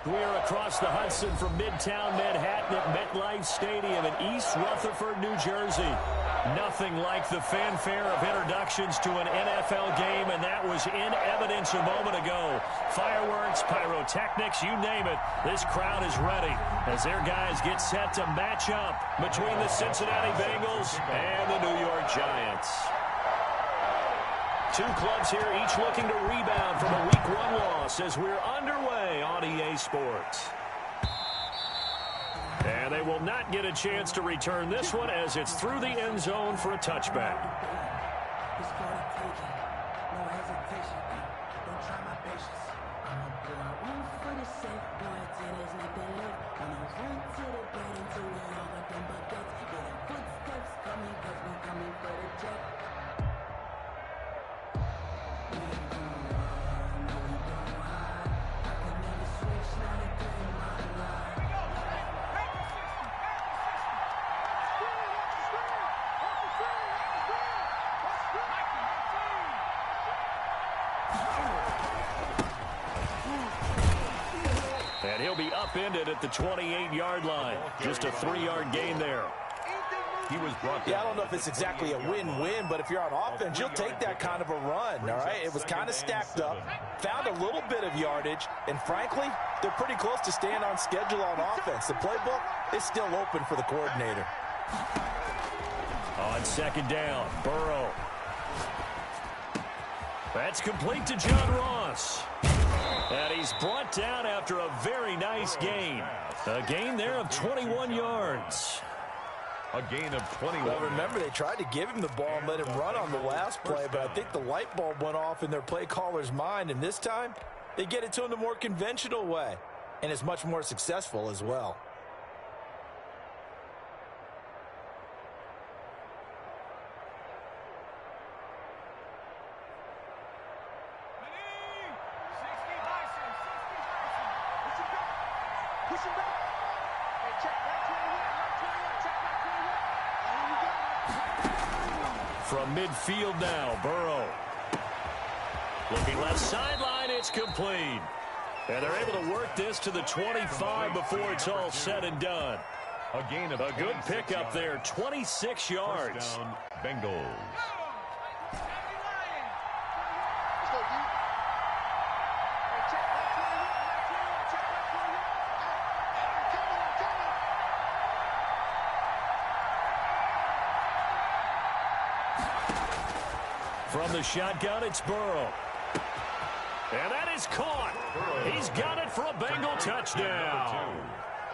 We are across the Hudson from Midtown Manhattan at MetLife Stadium in East Rutherford, New Jersey. Nothing like the fanfare of introductions to an NFL game, and that was in evidence a moment ago. Fireworks, pyrotechnics, you name it. This crowd is ready as their guys get set to match up between the Cincinnati Bengals and the New York Giants. Two clubs here, each looking to rebound from a Week 1 loss as we're underway on EA Sports. And they will not get a chance to return this one as it's through the end zone for a touchback. And he'll be upended at the 28-yard line. Just a 3-yard gain there. He was brought down. Yeah, I don't know if it's exactly a win-win, but if you're on offense, you'll take that kind of a run, all right? It was kind of stacked up, found a little bit of yardage, and frankly, they're pretty close to staying on schedule on offense. The playbook is still open for the coordinator. On second down, Burrow. That's complete to John Ross. And he's brought down after a very nice gain. A gain there of 21 yards. A gain of 21. Well, remember, they tried to give him the ball and let him run on the last play, but I think the light bulb went off in their play caller's mind, and this time, they get it to him the more conventional way, and it's much more successful as well. From midfield now, Burrow. Looking left sideline, it's complete. And they're able to work this to the 25 before it's all said and done. A gain of a good pickup there, 26 yards. First down, Bengals. From the shotgun, it's Burrow. And that is caught. He's got it for a Bengal touchdown.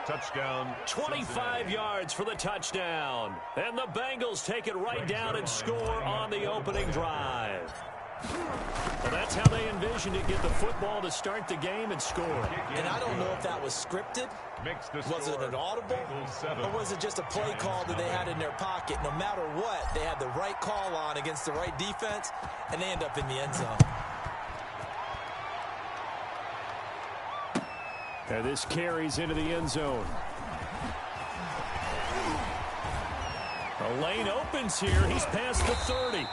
Touchdown. 25 yards for the touchdown. And the Bengals take it right down and score on the opening drive. Well, that's how they envisioned it, get the football to start the game and score. And I don't know if that was scripted. Was it an audible? Or was it just a play call that they had in their pocket? No matter what, they had the right call on against the right defense, and they end up in the end zone. And this carries into the end zone. The lane opens here. He's past the 30.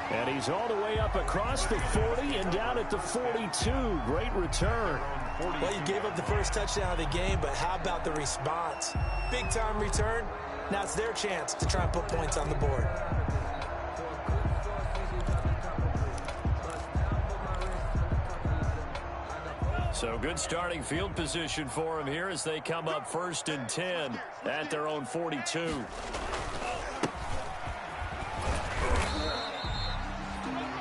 And he's all the way up across the 40 and down at the 42. Great return. Well, you gave up the first touchdown of the game, but how about the response? Big-time return. Now it's their chance to try and put points on the board. So good starting field position for them here as they come up 1st and 10 at their own 42.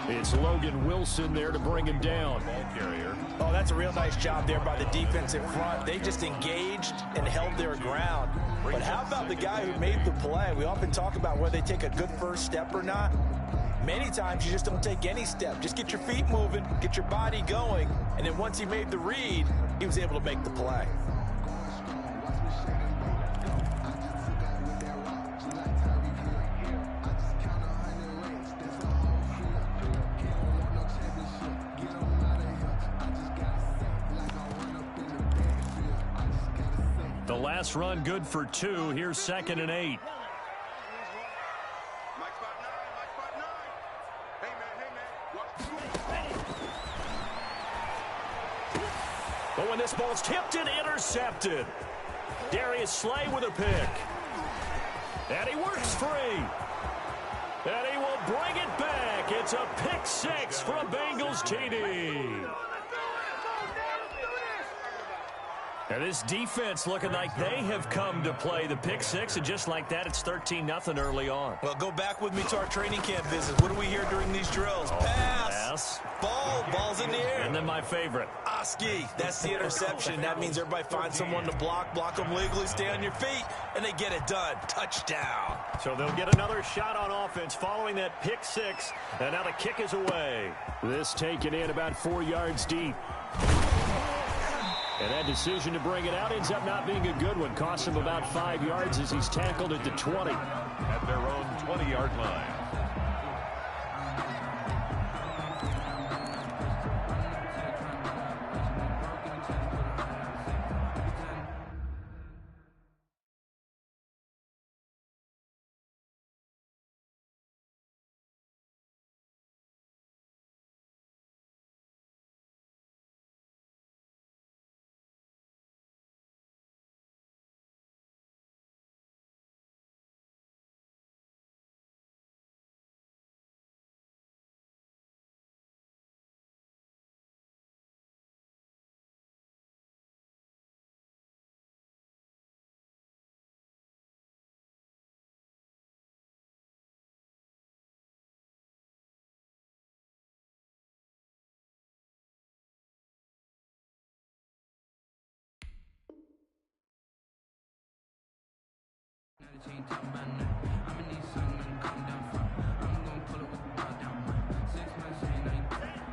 It's Logan Wilson there to bring him down. Ball carrier. Oh, that's a real nice job there by the defense in front. They just engaged and held their ground. But how about the guy who made the play? We often talk about whether they take a good first step or not. Many times you just don't take any step. Just get your feet moving, get your body going, and then once he made the read, he was able to make the play. The last run good for 2. Here's 2nd and 8. But when this ball's tipped and intercepted, Darius Slay with a pick. And he works free. And he will bring it back. It's a pick six for a Bengals TD. And this defense looking like they have come to play the pick six, and just like that, it's 13-0 early on. Well, go back with me to our training camp visit. What do we hear during these drills? Pass. Ball's in the air. And then my favorite. Oski, that's the interception. That means everybody finds someone to block them legally, stay on your feet, and they get it done. Touchdown. So they'll get another shot on offense following that pick six, and now the kick is away. This taken in about 4 yards deep. And that decision to bring it out ends up not being a good one. Costs him about 5 yards as he's tackled at the 20. At their own 20-yard line.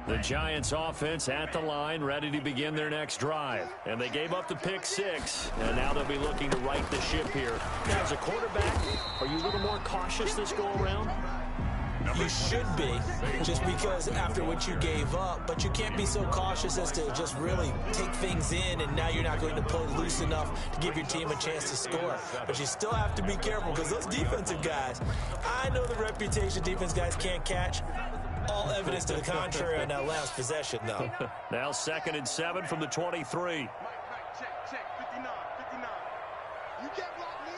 The Giants offense at the line, ready to begin their next drive. And they gave up the pick six, and now they'll be looking to right the ship here. Now, as a quarterback, are you a little more cautious this go around? You should be, just because after what you gave up, but you can't be so cautious as to just really take things in, and now you're not going to play loose enough to give your team a chance to score. But you still have to be careful, because those defensive guys, I know the reputation defense guys can't catch. All evidence to the contrary on that last possession, though. Now 2nd and 7 from the 23. Check, 59. You get block me.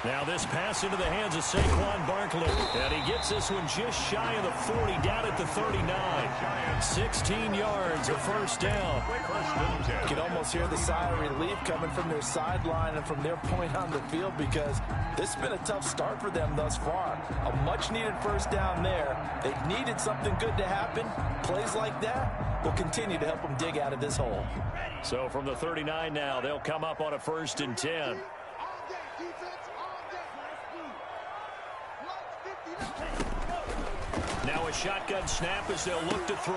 Now this pass into the hands of Saquon Barkley. And he gets this one just shy of the 40, down at the 39. 16 yards, a first down. You can almost hear the sigh of relief coming from their sideline and from their point on the field, because this has been a tough start for them thus far. A much-needed first down there. They've needed something good to happen. Plays like that will continue to help them dig out of this hole. So from the 39 now, they'll come up on a 1st and 10. Now a shotgun snap as they'll look to throw.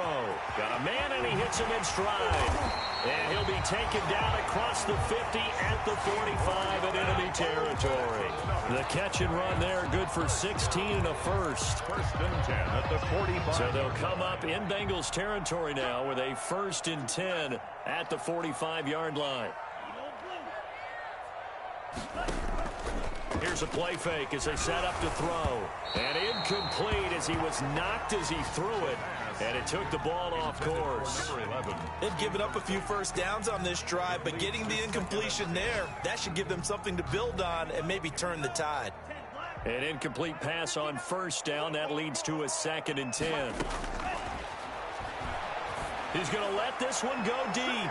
Got a man, and he hits him in stride. And he'll be taken down across the 50 at the 45 in enemy territory. The catch and run there, good for 16 and a first. 1st and 10 at the 45. So they'll come up in Bengals territory now with a 1st and 10 at the 45-yard line. Here's a play fake as they set up to throw. And incomplete as he was knocked as he threw it. And it took the ball off course. They've given up a few first downs on this drive, but getting the incompletion there, that should give them something to build on and maybe turn the tide. An incomplete pass on 1st down. That leads to a 2nd and 10. He's going to let this one go deep.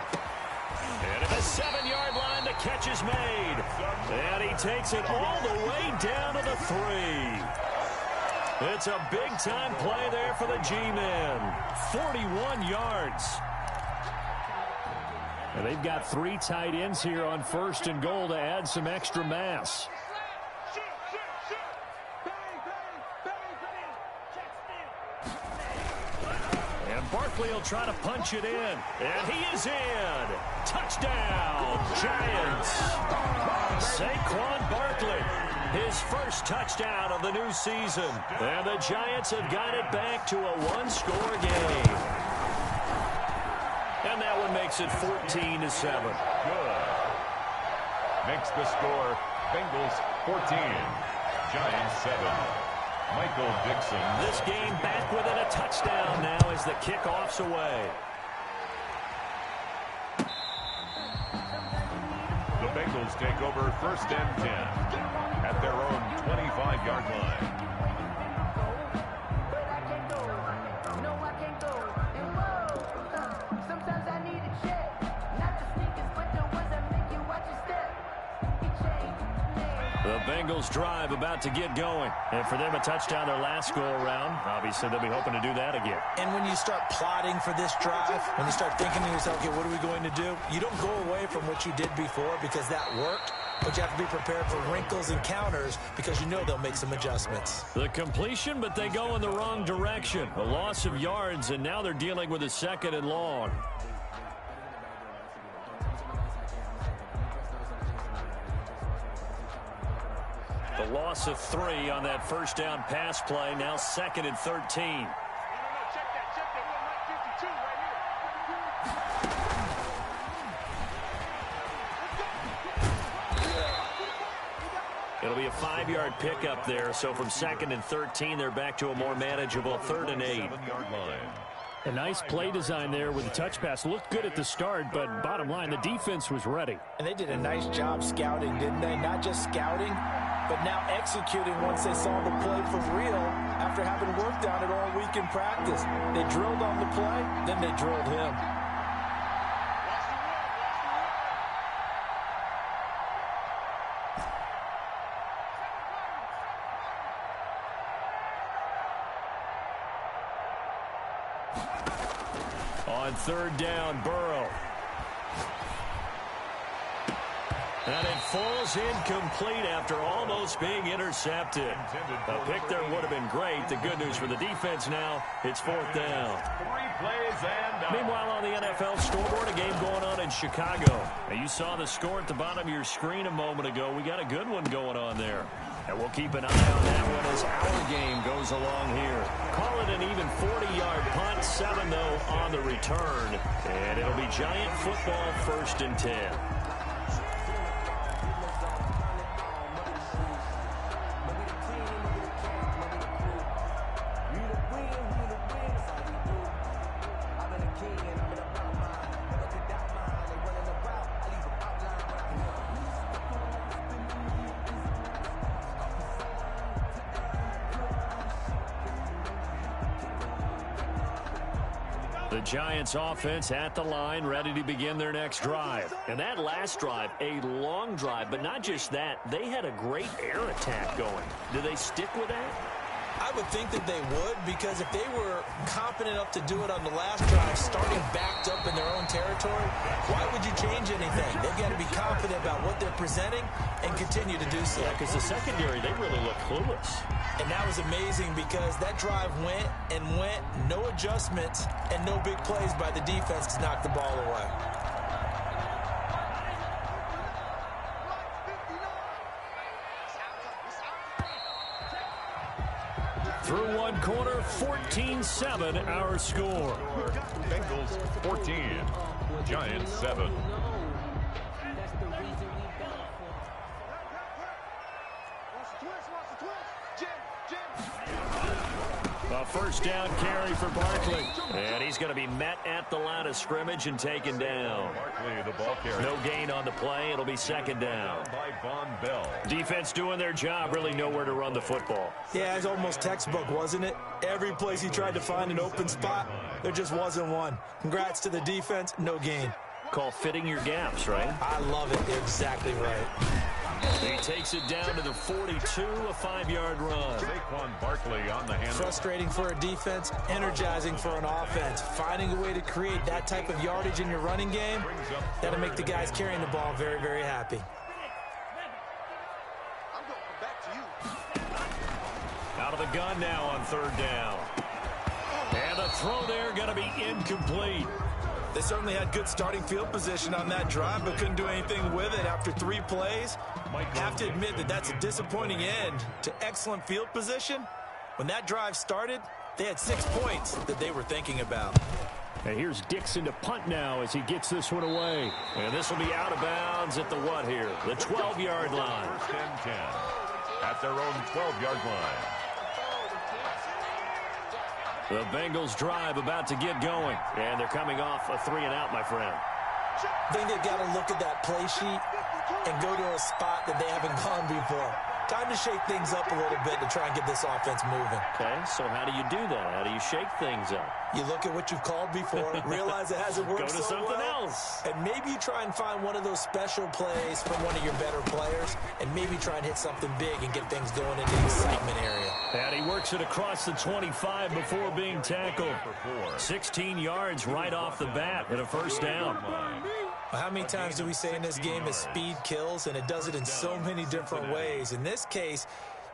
And at the 7-yard line, the catch is made. And he takes it all the way down to the 3. It's a big-time play there for the G-men. 41 yards. And they've got 3 tight ends here on 1st and goal to add some extra mass. Barkley will try to punch it in. And he is in. Touchdown, Giants. Saquon Barkley, his first touchdown of the new season. And the Giants have got it back to a 1-score game. And that one makes it 14-7. Good. Makes the score Bengals 14, Giants 7. Michael Dixon. This game back within a touchdown now as the kickoff's away. The Bengals take over 1st and 10 at their own 25-yard line. The Bengals drive about to get going. And for them, a touchdown their last go-around. Obviously, they'll be hoping to do that again. And when you start plotting for this drive, when you start thinking to yourself, okay, what are we going to do? You don't go away from what you did before because that worked, but you have to be prepared for wrinkles and counters because you know they'll make some adjustments. The completion, but they go in the wrong direction. A loss of yards, and now they're dealing with a 2nd and long. The loss of 3 on that 1st down pass play. Now 2nd and 13. No, check that. Check that. We're 52 right here. It'll be a 5-yard pickup there. So from 2nd and 13, they're back to a more manageable 3rd and 8. 7-yard line. A nice play design there with the touch pass. Looked good at the start, but bottom line, the defense was ready. And they did a nice job scouting, didn't they? Not just scouting, but now executing once they saw the play for real after having worked on it all week in practice. They drilled on the play, then they drilled him. On 3rd down, Burrow. And it falls incomplete after almost being intercepted. A pick there would have been great. The good news for the defense now, it's 4th down. 3 plays and out. Meanwhile, on the NFL scoreboard, a game going on in Chicago. Now, you saw the score at the bottom of your screen a moment ago. We got a good one going on there. And we'll keep an eye on that one as our game goes along here. Call it an even 40-yard punt, 7, though, on the return. And it'll be Giant football 1st and 10. The Giants offense at the line, ready to begin their next drive. And that last drive, a long drive, but not just that. They had a great air attack going. Do they stick with that? I would think that they would, because if they were competent enough to do it on the last drive, starting backed up in their own territory, why would you change anything? They've got to be confident about what they're presenting and continue to do so. Yeah, because the secondary, they really look clueless. And that was amazing because that drive went and went, no adjustments, and no big plays by the defense to knock the ball away. Through one quarter, 14-7 our score. Bengals 14, Giants 7. A 1st down carry for Barkley. And he's going to be met at the line of scrimmage and taken down. Barkley, the ball carrier. No gain on the play. It'll be 2nd down. By Von Bell. Defense doing their job, really nowhere to run the football. Yeah, it's almost textbook, wasn't it? Every place he tried to find an open spot, there just wasn't one. Congrats to the defense, no gain. Call fitting your gaps, right? I love it. Exactly right. He takes it down to the 42, a 5-yard run. Saquon Barkley on the handle. Frustrating for a defense, energizing for an offense. Finding a way to create that type of yardage in your running game, that'll make the guys carrying the ball very, very happy. I'm going to come back to you. Out of the gun now on 3rd down. And the throw there going to be incomplete. They certainly had good starting field position on that drive, but couldn't do anything with it after 3 plays. Have to admit that that's a disappointing end to excellent field position. When that drive started, they had 6 points that they were thinking about. And here's Dixon to punt now as he gets this one away. And this will be out of bounds at the what here? The 12-yard line. 1st and 10 at their own 12-yard line. The Bengals drive about to get going. And they're coming off a 3-and-out, my friend. I think they've got to look at that play sheet and go to a spot that they haven't gone before. Time to shake things up a little bit to try and get this offense moving. Okay, so how do you do that? How do you shake things up? You look at what you've called before, realize it hasn't worked Go to so something well, else. and maybe you try and find one of those special plays from one of your better players, and maybe try and hit something big and get things going in the excitement area. And he works it across the 25 before being tackled. 16 yards right off the bat and a first down. How many times do we say in this game that speed kills, and it does it in so many different ways? In this case,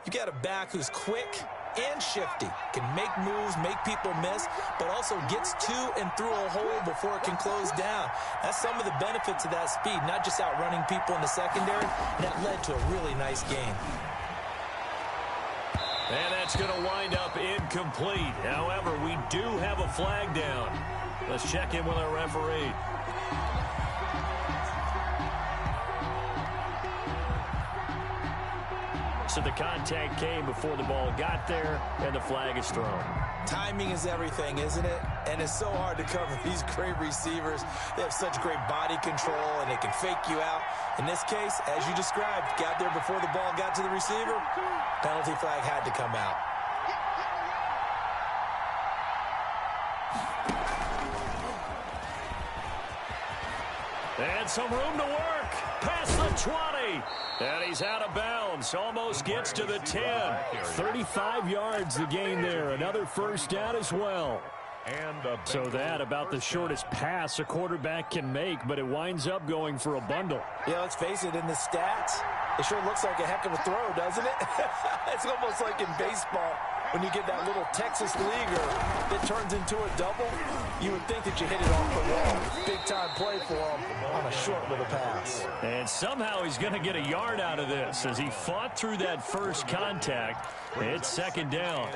you got a back who's quick and shifty, can make moves, make people miss, but also gets to and through a hole before it can close down. That's some of the benefits of that speed, not just outrunning people in the secondary. That led to a really nice game. And that's going to wind up incomplete. However, we do have a flag down. Let's check in with our referee. So the contact came before the ball got there, and the flag is thrown. Timing is everything, isn't it? And it's so hard to cover these great receivers. They have such great body control, and they can fake you out. In this case, as you described, got there before the ball got to the receiver. Penalty flag had to come out. And some room to work. Past the 20. And he's out of bounds. Almost gets to the 10. 35 yards the gain there. Another first down as well. So that about the shortest pass a quarterback can make, but it winds up going for a bundle. Yeah, let's face it, in the stats, it sure looks like a heck of a throw, doesn't it? It's almost like in baseball when you get that little Texas leaguer that turns into a double. You would think that you hit it off the wall. Big-time play for him on a short little pass. And somehow he's going to get a yard out of this as he fought through that first contact. It's second down.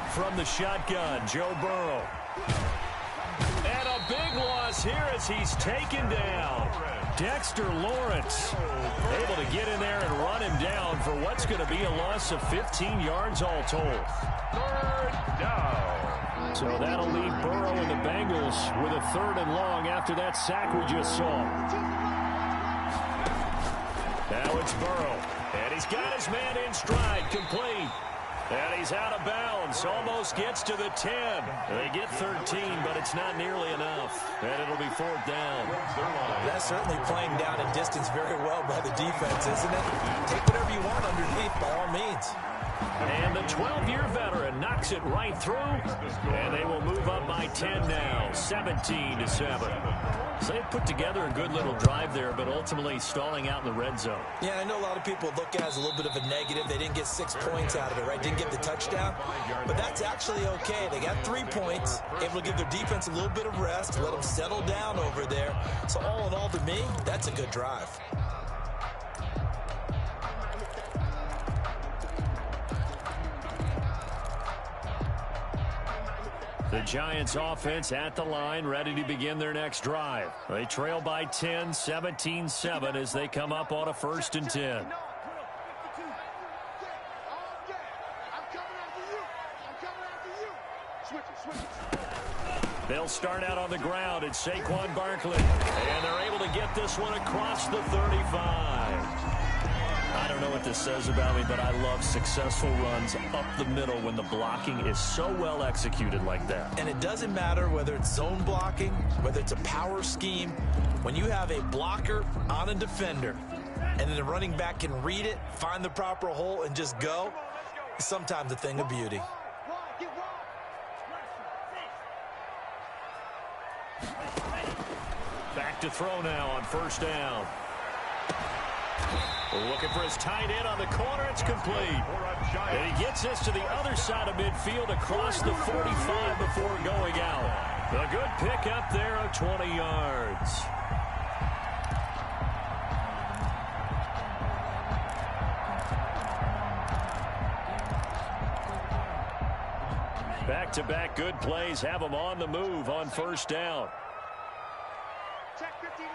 From the shotgun, Joe Burrow. And a big loss here as he's taken down. Dexter Lawrence able to get in there and run him down for what's going to be a loss of 15 yards all told. Third down. So that'll leave Burrow and the Bengals with a 3rd and long after that sack we just saw. Now it's Burrow. And he's got his man in stride, complete. And he's out of bounds, almost gets to the 10. They get 13, but it's not nearly enough. And it'll be 4th down. That's certainly playing down a distance very well by the defense, isn't it? Take whatever you want underneath, by all means. And the 12-year veteran knocks it right through. And they will move up by 10 now, 17-7. So they put together a good little drive there, but ultimately stalling out in the red zone. Yeah, I know a lot of people look at it as a little bit of a negative. They didn't get 6 points out of it, right? Didn't get the touchdown. But that's actually okay. They got 3 points, able to give their defense a little bit of rest, let them settle down over there. So all in all, to me, that's a good drive. The Giants offense at the line, ready to begin their next drive. They trail by 10, 17-7 as they come up on a 1st and 10. They'll start out on the ground at Saquon Barkley. And they're able to get this one across the 35. I don't know what this says about me, but I love successful runs up the middle when the blocking is so well executed like that. And it doesn't matter whether it's zone blocking, whether it's a power scheme. When you have a blocker on a defender, and then the running back can read it, find the proper hole, and just go, it's sometimes a thing of beauty. Back to throw now on 1st down. Looking for his tight end on the corner. It's complete. And he gets this to the other side of midfield across the 45 before going out. A good pick up there of 20 yards. Back-to-back good plays have them on the move on first down. Check 59.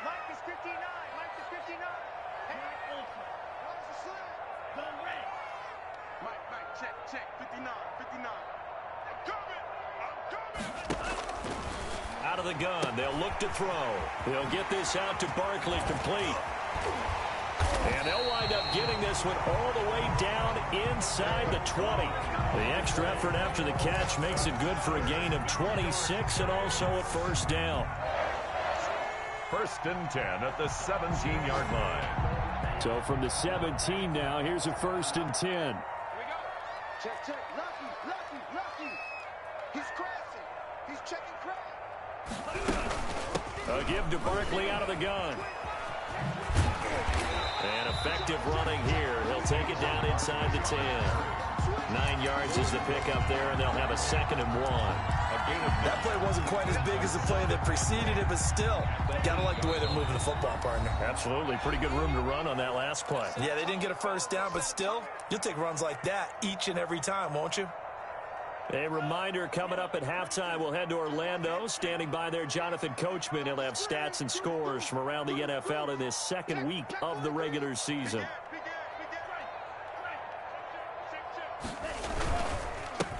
Mike is 59. Mike is 59. Hey, what's the slant? Go red. Mike, check. 59. I'm coming. Out of the gun. They'll look to throw. They'll get this out to Barkley, complete. And they'll wind up getting this one all the way down inside the 20. The extra effort after the catch makes it good for a gain of 26 and also a first down. 1st and 10 at the 17-yard line. So from the 17 now, here's a 1st and 10. Here we go. Check. Lucky. He's crashing. He's checking crash. A give to Barkley out of the gun. And effective running here. He'll take it down inside the 10. 9 yards is the pickup there, and they'll have a 2nd and 1. That play wasn't quite as big as the play that preceded it, but still, gotta like the way they're moving the football, partner. Absolutely. Pretty good room to run on that last play. Yeah, they didn't get a first down, but still, you'll take runs like that each and every time, won't you? A reminder, coming up at halftime, we'll head to Orlando. Standing by there, Jonathan Coachman. He'll have stats and scores from around the NFL in this 2nd week of the regular season.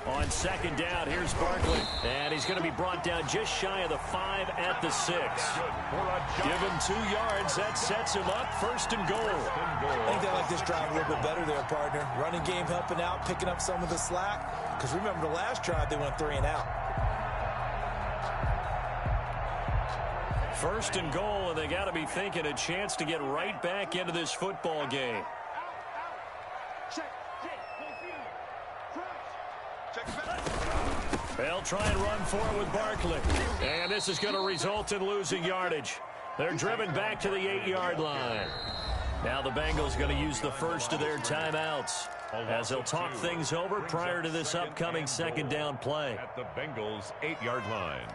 On 2nd down, here's Barkley. And he's going to be brought down just shy of the 5 at the 6. Give him 2 yards. That sets him up 1st and goal. I think they like this drive a little bit better there, partner. Running game helping out, picking up some of the slack. Because remember, the last drive, they went 3 and out. 1st and goal, and they got to be thinking a chance to get right back into this football game. They'll try and run for it with Barkley. And this is going to result in losing yardage. They're driven back to the 8-yard line. Now the Bengals going to use the first of their timeouts as they'll talk things over prior to this upcoming 2nd down play. At the Bengals' 8-yard line.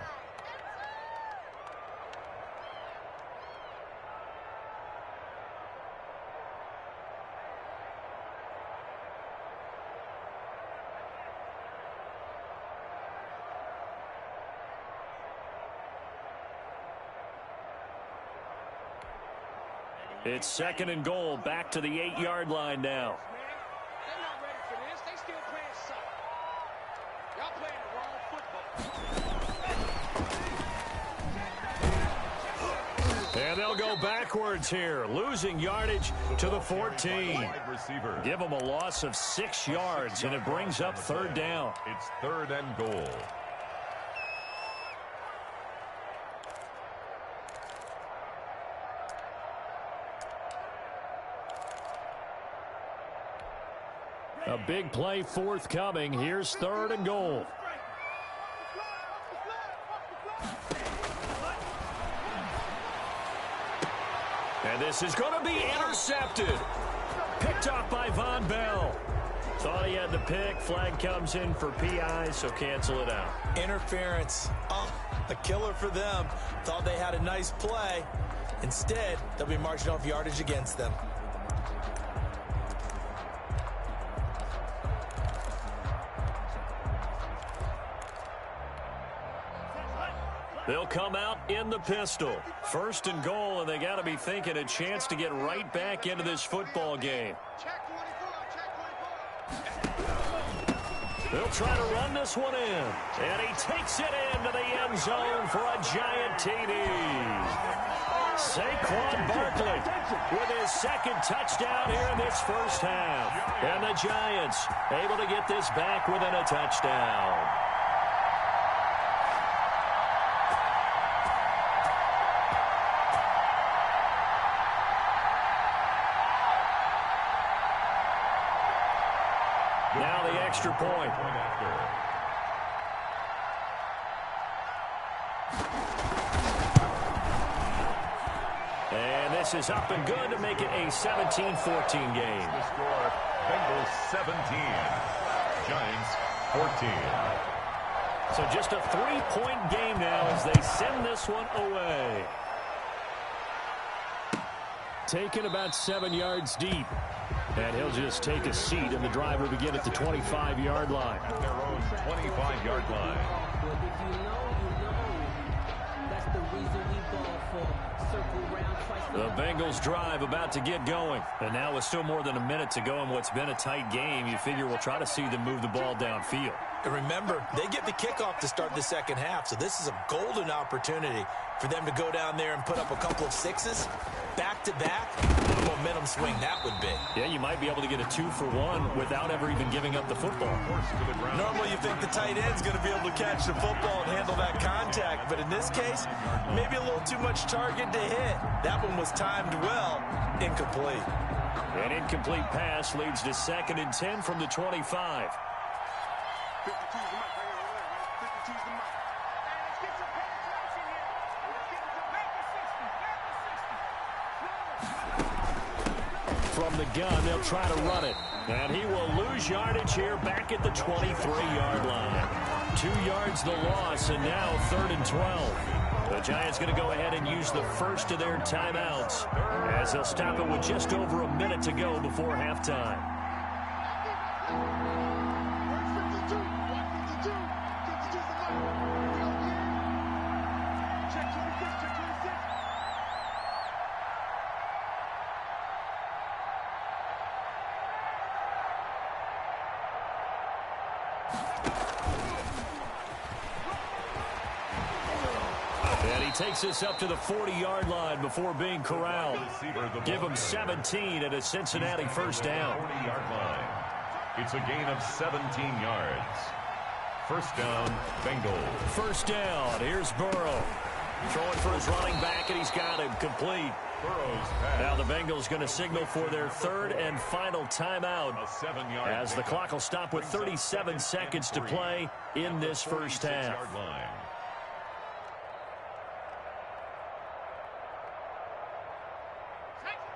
It's 2nd and goal, back to the 8-yard line now. They're not ready for this. They still playing soft. Y'all playing the wrong football. And they'll go backwards here, losing yardage to the 14. Wide receiver. Give them a loss of 6 yards, and it brings up 3rd down. It's 3rd and goal. A big play forthcoming. Here's 3rd and goal. And this is going to be intercepted. Picked off by Von Bell. Thought he had the pick. Flag comes in for PI, so cancel it out. Interference. A killer for them. Thought they had a nice play. Instead, they'll be marching off yardage against them. They'll come out in the pistol. 1st and goal, and they got to be thinking a chance to get right back into this football game. Check 24. They'll try to run this one in. And he takes it into the end zone for a giant TD. Saquon Barkley with his 2nd touchdown here in this 1st half. And the Giants able to get this back within a touchdown. Now the extra point. And this is up and good to make it a 17-14 game. The score, Bengals 17, Giants 14. So just a 3-point game now as they send this one away. Taken about 7 yards deep. And he'll just take a seat, and the drive will begin at the 25-yard line. At their own 25-yard line. That's the reason we ball for. Circle round twice. The Bengals drive about to get going. And now with still more than a minute to go in what's been a tight game, you figure we'll try to see them move the ball downfield. And remember, they get the kickoff to start the second half, so this is a golden opportunity for them to go down there and put up a couple of sixes back-to-back. What a momentum swing that would be. Yeah, you might be able to get a 2-for-1 without ever even giving up the football. Normally you think the tight end's going to be able to catch the football and handle that contact, but in this case, maybe a little too much target to hit. That one was timed well, incomplete. An incomplete pass leads to 2nd and 10 from the 25. 52's the mic right here. 52's the mic. Hey, let's get some penetration here. Let's get some From the gun, they'll try to run it. And he will lose yardage here back at the 23-yard line. 2 yards the loss, and now 3rd and 12. The Giants going to go ahead and use the first of their timeouts as they'll stop it with just over a minute to go before halftime. And he takes this up to the 40-yard line before being corralled. Give him 17 at a Cincinnati first down. 40-yard line. It's a gain of 17 yards. First down, Bengals. First down. Here's Burrow. Throwing for his running back, and he's got him complete. Burrow's pass. Now the Bengals going to signal for their 3rd and final timeout A 7-yard as the clock will stop with 37 seconds to play in this first half. 46-yard line.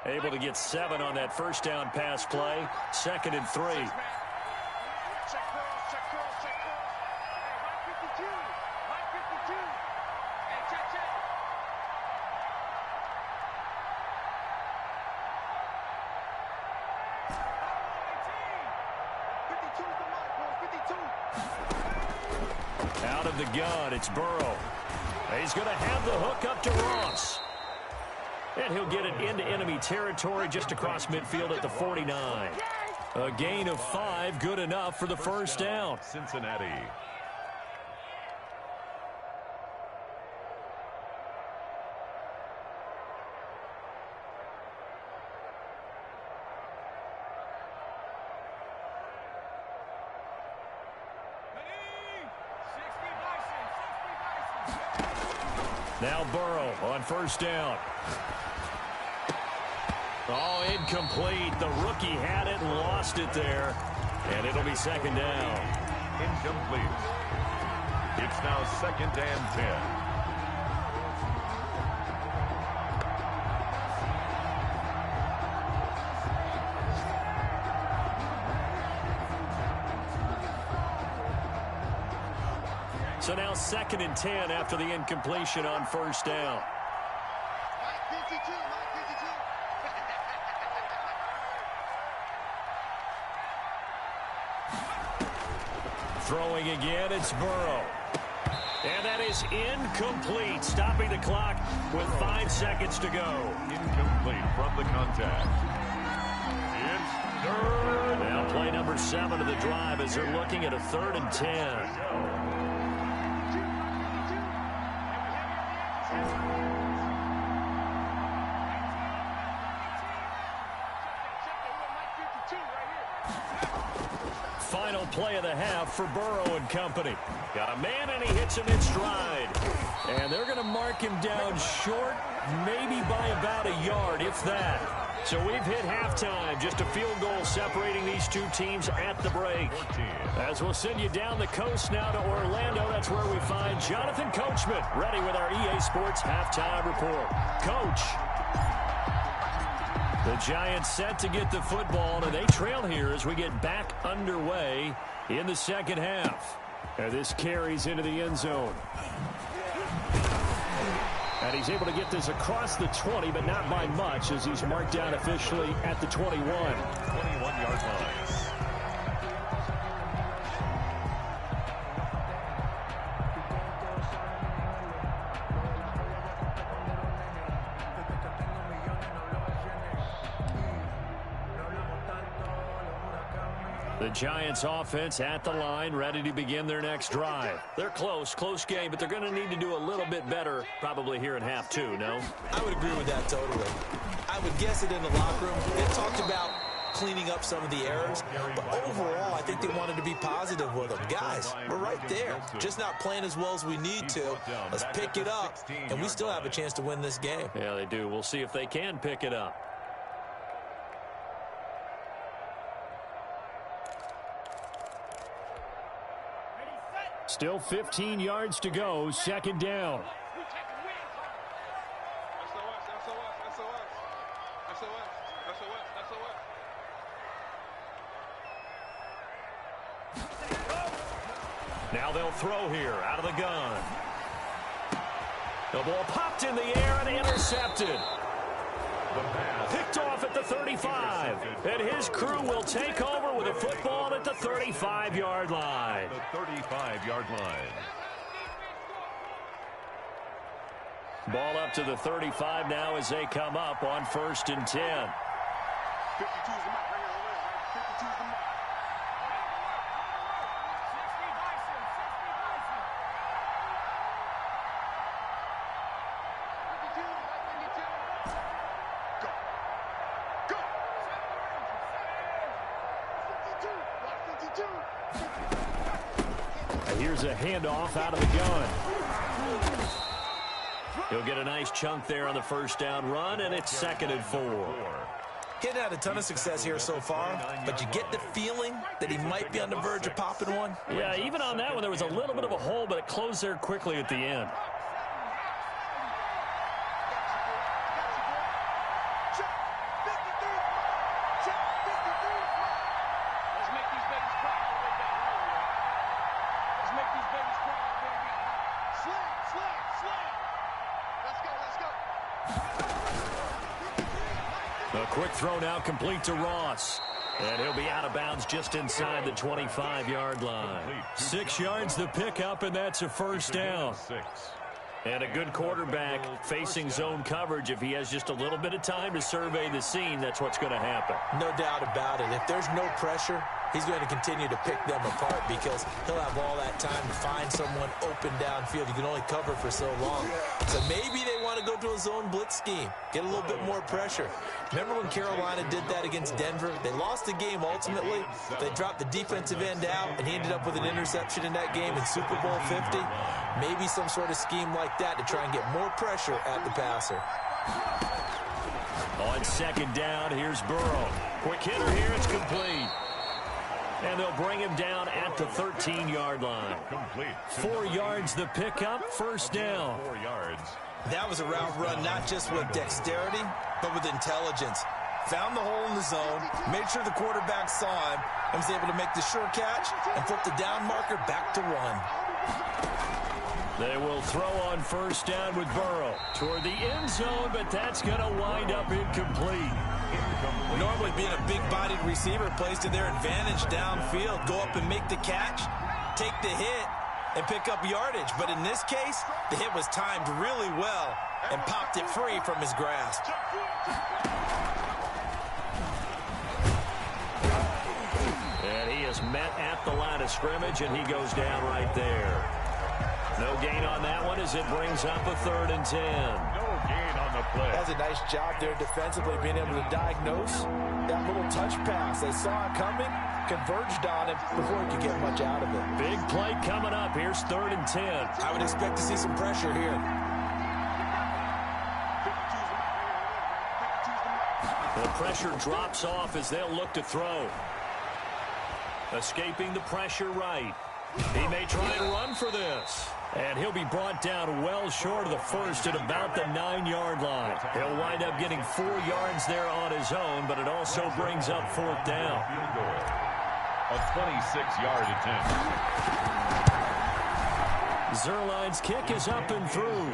Able to get 7 on that first down pass play. 2nd and 3. Check girls, check girls, check girls. Hey, 152. 152. Hey, check, check. Out of the gun, it's Burrow. He's going to have the hook up to Ross. And he'll get it into enemy territory just across midfield at the 49. A gain of 5, good enough for the first down. Cincinnati. Now Burrow on first down. Oh, incomplete. The rookie had it and lost it there. And it'll be 2nd down. Incomplete. It's now 2nd and 10. So now 2nd and 10 after the incompletion on first down. Throwing again, it's Burrow. And that is incomplete, stopping the clock with 5 seconds to go. Incomplete from the contact. It's 3rd. Now play number 7 of the drive as they're looking at a 3rd and 10. Final play of the half for Burrow and company. Got a man, and he hits him in stride. And they're going to mark him down short, maybe by about a yard, if that. So we've hit halftime. Just a field goal separating these two teams at the break. As we'll send you down the coast now to Orlando, that's where we find Jonathan Coachman ready with our EA Sports halftime report. Coach. The Giants set to get the football, and they trail here as we get back underway in the second half. And this carries into the end zone. And he's able to get this across the 20, but not by much, as he's marked down officially at the 21. 21-yard line. The Giants offense at the line, ready to begin their next drive. They're close game, but they're going to need to do a little bit better probably here in half two, no? I would agree with that totally. I would guess it in the locker room. They talked about cleaning up some of the errors, but overall, I think they wanted to be positive with them. Guys, we're right there. Just not playing as well as we need to. Let's pick it up, and we still have a chance to win this game. Yeah, they do. We'll see if they can pick it up. Still 15 yards to go, second down. Now they'll throw here out of the gun. The ball popped in the air and intercepted. Picked off at the 35. And his crew will take over with a football at the 35-yard line. The 35-yard line. Ball up to the 35 now as they come up on 1st and 10. 52's the mark right here. 52's the mark. Here's a handoff out of the gun. He'll get a nice chunk there on the first down run, and it's 2nd and 4. He hadn't had a ton of success here so far, but you get the feeling that he might be on the verge of popping one. Yeah, even on that one, there was a little bit of a hole, but it closed there quickly at the end. A quick throw now complete to Ross. And he'll be out of bounds just inside the 25-yard line. 6 yards the pickup, and that's a first down. And a good quarterback facing zone coverage. If he has just a little bit of time to survey the scene, that's what's going to happen. No doubt about it. If there's no pressure, he's going to continue to pick them apart because he'll have all that time to find someone open downfield. You can only cover for so long. So maybe they want to go to a zone blitz scheme, get a little bit more pressure. Remember when Carolina did that against Denver? They lost the game ultimately. They dropped the defensive end out, and he ended up with an interception in that game in Super Bowl 50. Maybe some sort of scheme like that to try and get more pressure at the passer. On 2nd down, here's Burrow. Quick hitter here, it's complete. And they'll bring him down at the 13-yard line. 4 yards the pickup, first down. 4 yards. That was a route run not just with dexterity, but with intelligence. Found the hole in the zone, made sure the quarterback saw him, and was able to make the sure catch and flip the down marker back to 1. They will throw on first down with Burrow toward the end zone, but that's going to wind up incomplete. Normally being a big-bodied receiver plays to their advantage downfield. Go up and make the catch, take the hit, and pick up yardage. But in this case, the hit was timed really well and popped it free from his grasp. And he is met at the line of scrimmage, and he goes down right there. No gain on that one as it brings up a 3rd and 10. No gain on the play. That's a nice job there defensively, being able to diagnose that little touch pass. They saw it coming, converged on it before he could get much out of it. Big play coming up. Here's 3rd and 10. I would expect to see some pressure here. The pressure drops off as they'll look to throw. Escaping the pressure right. He may try and run for this. And he'll be brought down well short of the first at about the 9-yard line. He'll wind up getting 4 yards there on his own, but it also brings up 4th down. A 26-yard attempt. Zerline's kick is up and through.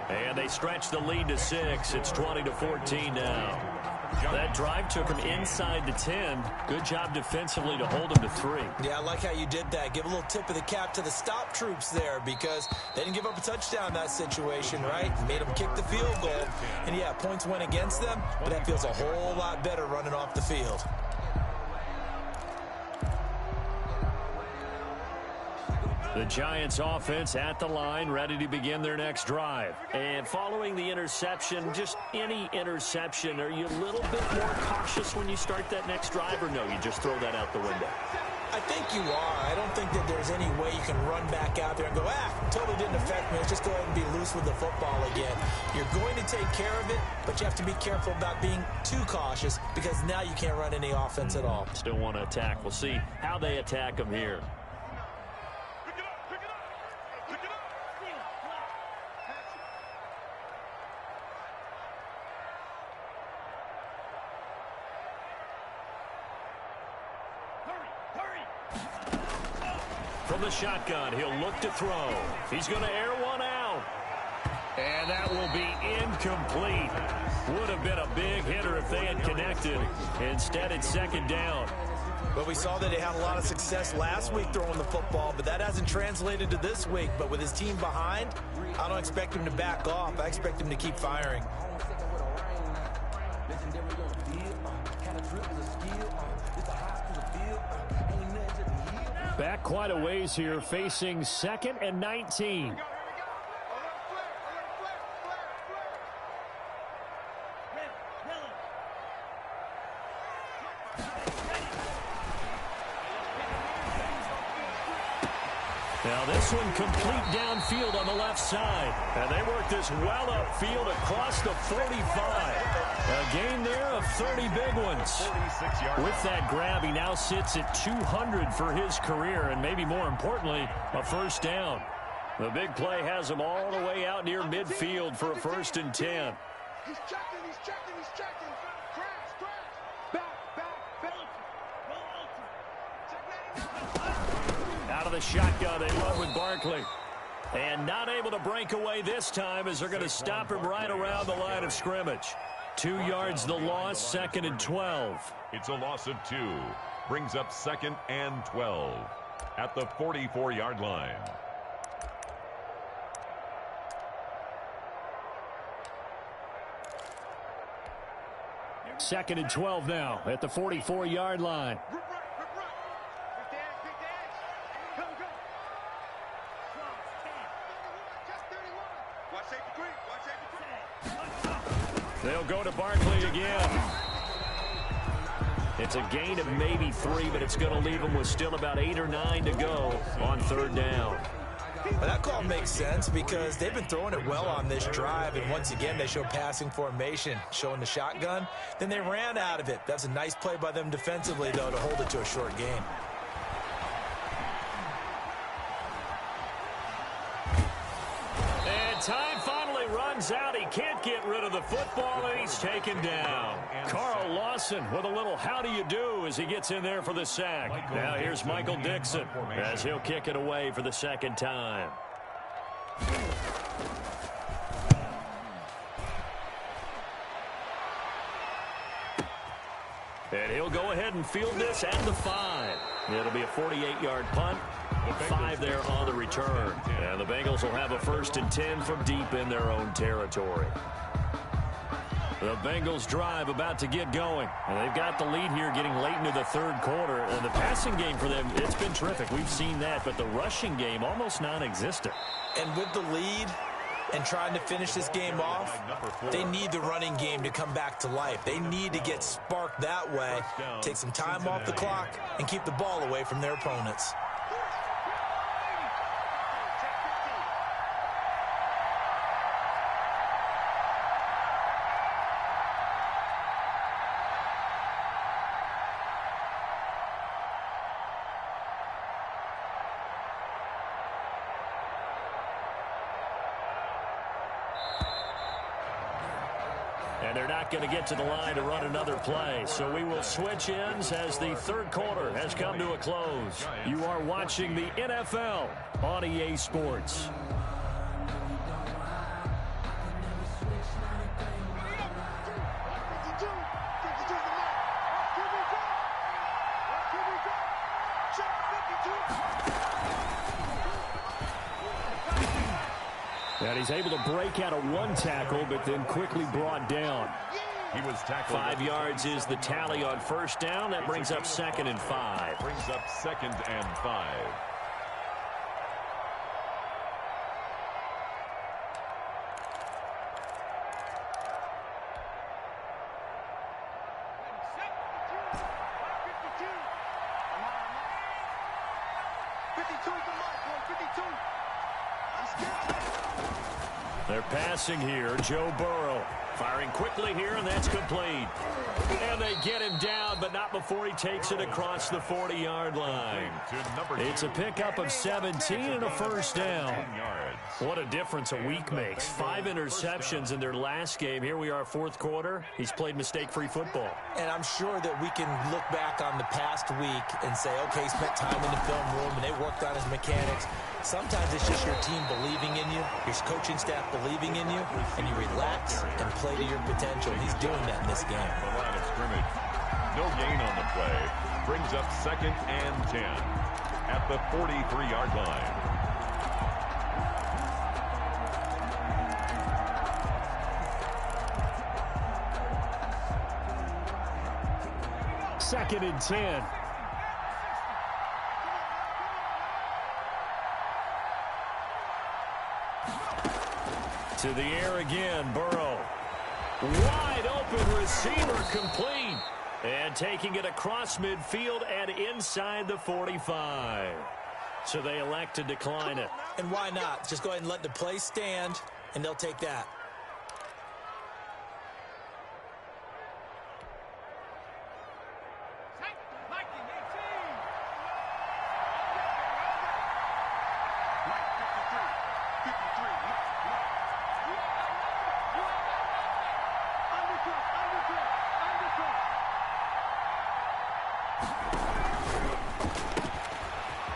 And they stretch the lead to 6. It's 20-14 now. That drive took him inside the 10. Good job defensively to hold him to 3. Yeah, I like how you did that. Give a little tip of the cap to the stop troops there because they didn't give up a touchdown in that situation, right? Made them kick the field goal. And, yeah, points went against them, but that feels a whole lot better running off the field. The Giants offense at the line, ready to begin their next drive. And following the interception, just any interception, are you a little bit more cautious when you start that next drive, or no, you just throw that out the window? I think you are. I don't think that there's any way you can run back out there and go, totally didn't affect me. Let's just go ahead and be loose with the football again. You're going to take care of it, but you have to be careful about being too cautious because now you can't run any offense at all. Still want to attack. We'll see how they attack them here. From the shotgun, he'll look to throw. He's going to air one out. And that will be incomplete. Would have been a big hitter if they had connected. Instead, it's second down. But we saw that he had a lot of success last week throwing the football, but that hasn't translated to this week. But with his team behind, I don't expect him to back off. I expect him to keep firing. Back quite a ways here, facing 2nd and 19. Now this one complete downfield on the left side. And they work this well upfield across the 45. A gain there of 30 big ones. With that grab, he now sits at 200 for his career, and maybe more importantly, a first down. The big play has him all the way out near midfield for a 1st and 10. He's checking, he's checking, he's checking. Crash. Back. Out of the shotgun, they run with Barkley. And not able to break away this time as they're going to stop him right around the line of scrimmage. 2 yards the loss, 2nd and 12. It's a loss of 2. Brings up 2nd and 12 at the 44-yard line. Second and 12 now at the 44-yard line. They'll go to Barkley again. It's a gain of maybe 3, but it's going to leave them with still about 8 or 9 to go on 3rd down. But that call makes sense because they've been throwing it well on this drive, and once again they show passing formation, showing the shotgun. Then they ran out of it. That's a nice play by them defensively, though, to hold it to a short game. And time finally runs out. He can't get rid of the football, and he's taken down. Carl Lawson with a little how do you do as he gets in there for the sack. Now here's Michael Dixon as he'll kick it away for the 2nd time. And he'll go ahead and field this at the 5. It'll be a 48-yard punt. 5 there on the return. And the Bengals will have a 1st and 10 from deep in their own territory. The Bengals drive about to get going. And they've got the lead here getting late into the 3rd quarter. And the passing game for them, it's been terrific. We've seen that. But the rushing game, almost non-existent. And with the lead and trying to finish this game off, they need the running game to come back to life. They need to get sparked that way, take some time off the clock, and keep the ball away from their opponents. And they're not going to get to the line to run another play. So we will switch ends as the third quarter has come to a close. You are watching the NFL on EA Sports. And he's able to break out of one tackle, but then quickly brought down. He was tackled. 5 yards is the tally on first down. That brings up 2nd and 5. Brings up 2nd and 5. They're passing here. Joe Burrow firing quickly here, and that's complete. And they get him down, but not before he takes it across the 40-yard line. It's a pickup of 17 and a first down. What a difference a week makes. 5 interceptions in their last game. Here we are, fourth quarter. He's played mistake-free football. And I'm sure that we can look back on the past week and say, okay, he spent time in the film room and they worked on his mechanics. Sometimes it's just your team believing in you, your coaching staff believing in you, and you relax and play to your potential. He's doing that in this game. The line of scrimmage. No gain on the play. Brings up 2nd and 10 at the 43-yard line. Second and 10. To the air again, Burrow. Wide open receiver, complete. And taking it across midfield and inside the 45. So they elect to decline it. And why not? Just go ahead and let the play stand, and they'll take that.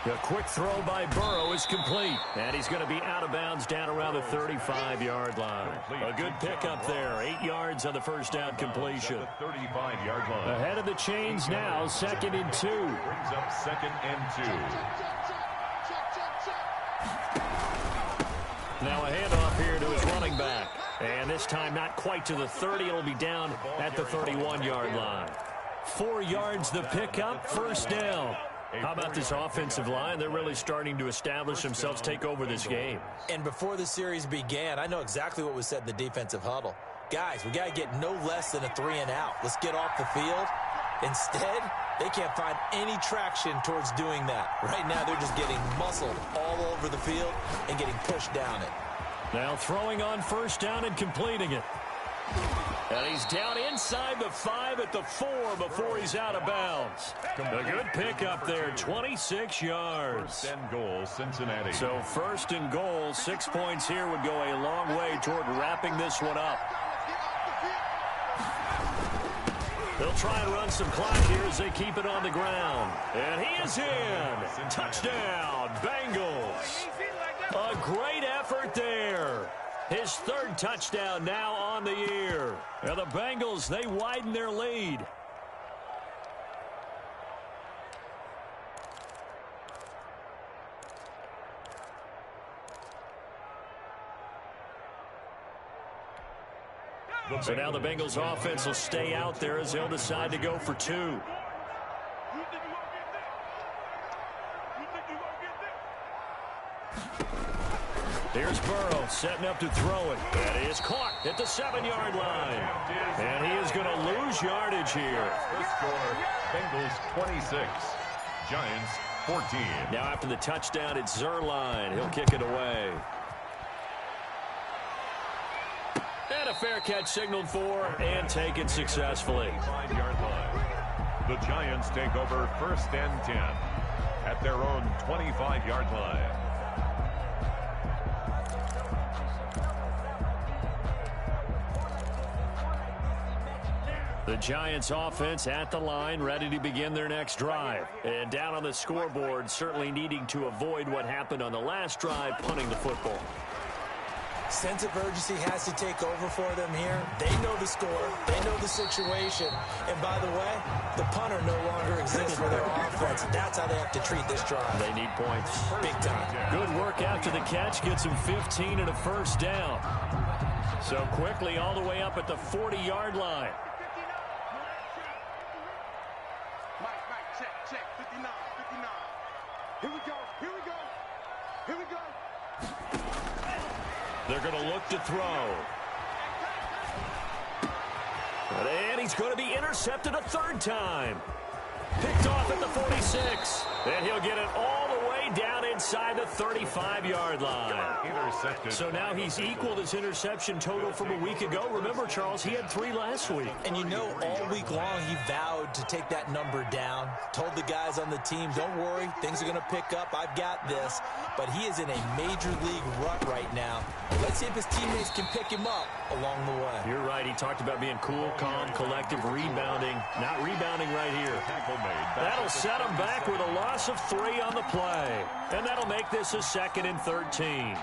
The quick throw by Burrow is complete. And he's going to be out of bounds down around the 35-yard line. A good pickup there. 8 yards on the first down completion. 35-yard line. Ahead of the chains now, 2nd and 2. Brings up 2nd and 2. Now a handoff here to his running back. And this time not quite to the 30. It'll be down at the 31-yard line. 4 yards the pickup, first down. How about this offensive line? They're really starting to establish themselves, take over this game. And before the series began, I know exactly what was said in the defensive huddle. Guys, we got to get no less than a 3 and out. Let's get off the field. Instead, they can't find any traction towards doing that. Right now, they're just getting muscled all over the field and getting pushed down it. Now throwing on first down and completing it. And he's down inside the 5 at the 4 before he's out of bounds. A good pickup there, 26 yards. 1st and goal, Cincinnati. So 1st and goal, 6 points here would go a long way toward wrapping this one up. They'll try and run some clock here as they keep it on the ground. And he is in. Touchdown, Bengals. A great effort there. His 3rd touchdown now on the year. And the Bengals, they widen their lead. So now the Bengals offense will stay out there as they'll decide to go for 2. Here's Burrow setting up to throw it. And he is caught at the 7-yard line. And he is going to lose yardage here. The score, Bengals 26, Giants 14. Now after the touchdown, it's Zerline. He'll kick it away. And a fair catch signaled for and taken successfully. 5-yard line. The Giants take over 1st and 10 at their own 25-yard line. The Giants offense at the line, ready to begin their next drive. And down on the scoreboard, certainly needing to avoid what happened on the last drive, punting the football. Sense of urgency has to take over for them here. They know the score. They know the situation. And by the way, the punter no longer exists for their offense. That's how they have to treat this drive. They need points. Big time. Good work after the catch. Gets him 15 and a first down. So quickly all the way up at the 40-yard line. Mike, check, 59. Here we go. They're going to look to throw. And he's going to be intercepted a third time. Picked off at the 46. And he'll get it all the way down inside the 35-yard line. Intercepted. So now he's equaled his interception total from a week ago. Remember, Charles, he had 3 last week. And you know, all week long, he vowed to take that number down. Told the guys on the team, don't worry, things are going to pick up. I've got this. But he is in a major league rut right now. Let's see if his teammates can pick him up along the way. You're right. He talked about being cool, calm, collective, rebounding. Not rebounding right here. That'll set him back with a loss of 3 on the play. And that'll make this a 2nd and 13.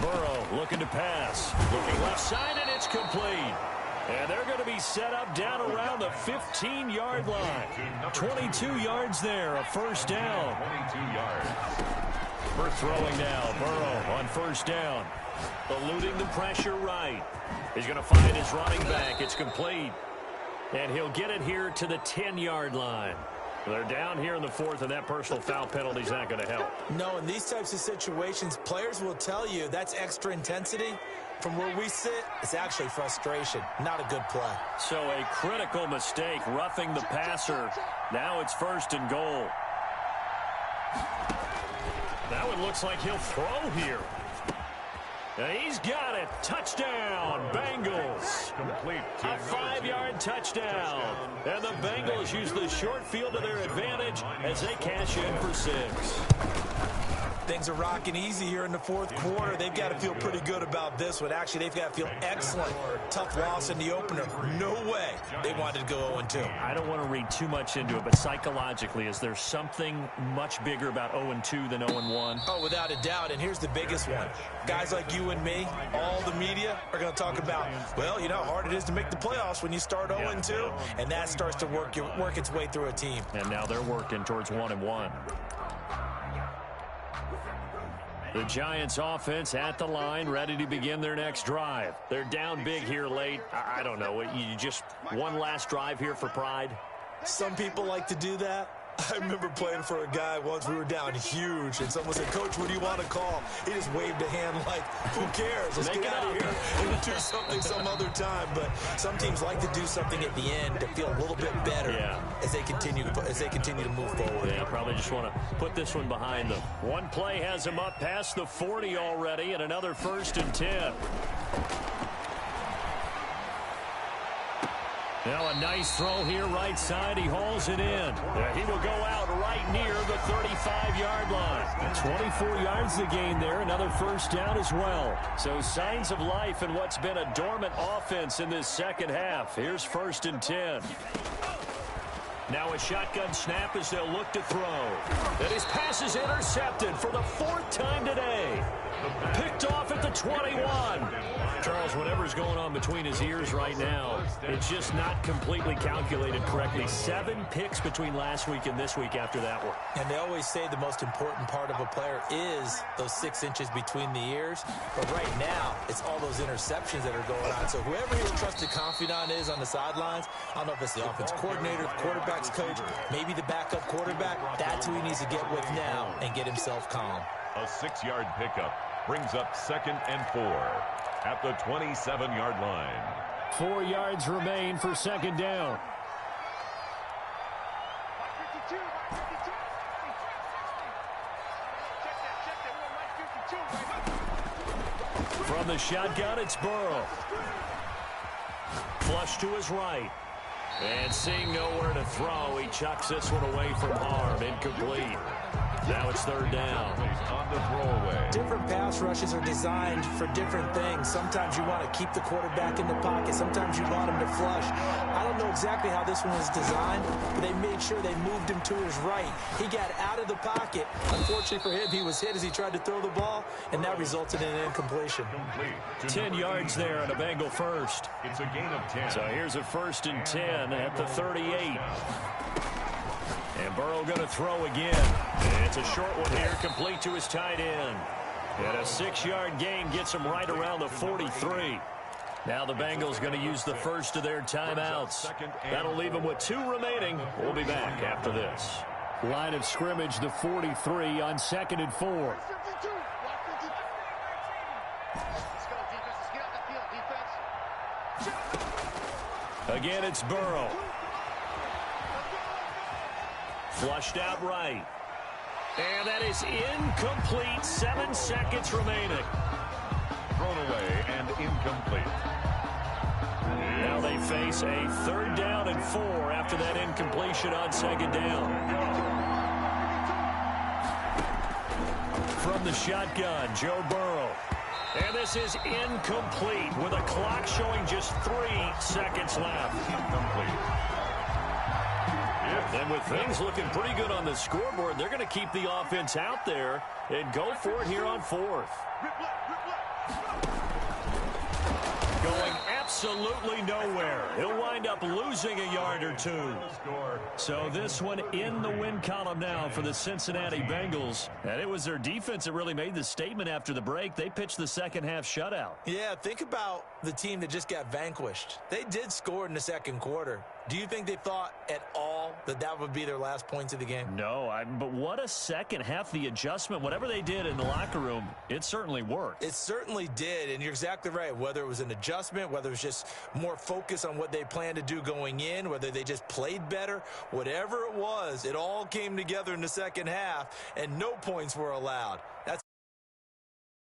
Burrow looking to pass. Looking left side, and it's complete. And they're going to be set up down around the 15-yard line. 22 yards there, a first down. 22 yards. We're throwing now. Burrow on first down. Eluding the pressure right. He's going to find his running back. It's complete. And he'll get it here to the 10-yard line. They're down here in the 4th, and that personal foul penalty is not going to help. No, in these types of situations, players will tell you that's extra intensity. From where we sit, it's actually frustration, not a good play. So a critical mistake, roughing the passer. Now it's 1st and goal. That one looks like he'll throw here. And he's got it. Touchdown, Bengals. Complete. A 5-yard touchdown. And the Bengals use the short field to their advantage as they cash in for 6. Things are rocking easy here in the 4th quarter. They've got to feel pretty good about this one. Actually, they've got to feel excellent. Tough loss in the opener. No way they wanted to go 0-2. I don't want to read too much into it, but psychologically, is there something much bigger about 0-2 than 0-1? Oh, without a doubt, and here's the biggest one. Guys like you and me, all the media, are going to talk about, well, you know how hard it is to make the playoffs when you start 0-2, and that starts to work its way through a team. And now they're working towards 1-1. The Giants offense at the line, ready to begin their next drive. They're down big here late. I don't know. You just one last drive here for pride? Some people like to do that. I remember playing for a guy once. We were down huge, and someone said, Coach, what do you want to call? He just waved a hand like, who cares? Let's get out of here and do something some other time. But some teams like to do something at the end to feel a little bit better as they continue to move forward. Yeah, probably just want to put this one behind them. One play has them up past the 40 already, and another 1st and 10. Now a nice throw here right side. He hauls it in. He will go out right near the 35-yard line. 24 yards to gain there. Another first down as well. So signs of life in what's been a dormant offense in this second half. Here's 1st and 10. Now a shotgun snap as they'll look to throw. And his pass is intercepted for the 4th time today. Picked off at the 21. Charles, whatever's going on between his ears right now, it's just not completely calculated correctly. 7 picks between last week and this week after that one. And they always say the most important part of a player is those 6 inches between the ears. But right now, it's all those interceptions that are going on. So whoever his trusted confidant is on the sidelines, I don't know if it's the offense coordinator, the quarterback's coach, maybe the backup quarterback, that's who he needs to get with now and get himself calm. A 6-yard pickup brings up 2nd and 4 at the 27-yard line. 4 yards remain for 2nd down. From the shotgun, it's Burrow. Flush to his right. And seeing nowhere to throw, he chucks this one away from harm. Incomplete. Now it's third down. On the throwaway. Different pass rushes are designed for different things. Sometimes you want to keep the quarterback in the pocket. Sometimes you want him to flush. I don't know exactly how this one was designed, but they made sure they moved him to his right. He got out of the pocket. Unfortunately for him, he was hit as he tried to throw the ball, and that resulted in an incompletion. 10 yards there on a Bengal first. It's a gain of 10. So here's a 1st and 10 at the 38. And Burrow going to throw again. And it's a short one here, complete to his tight end. And a 6-yard gain gets him right around the 43. Now the Bengals going to use the first of their timeouts. That'll leave them with 2 remaining. We'll be back after this. Line of scrimmage, the 43 on 2nd and 4. Again, it's Burrow. Flushed out right. And that is incomplete. 7 seconds remaining. Thrown away and incomplete. Now they face a 3rd down and 4 after that incompletion on 2nd down. From the shotgun, Joe Burrow. And this is incomplete with a clock showing just 3 seconds left. Incomplete. And with things looking pretty good on the scoreboard, they're going to keep the offense out there and go for it here on 4th. Going absolutely nowhere. He'll wind up losing a yard or 2. So this one in the win column now for the Cincinnati Bengals. And it was their defense that really made the statement after the break. They pitched the second half shutout. Yeah, think about the team that just got vanquished. They did score in the 2nd quarter. Do you think they thought at all that that would be their last points of the game? No, but what a second half. The adjustment, whatever they did in the locker room, it certainly worked. It certainly did, and you're exactly right. Whether it was an adjustment, whether it was just more focus on what they planned to do going in, whether they just played better, whatever it was, it all came together in the second half, and no points were allowed. That's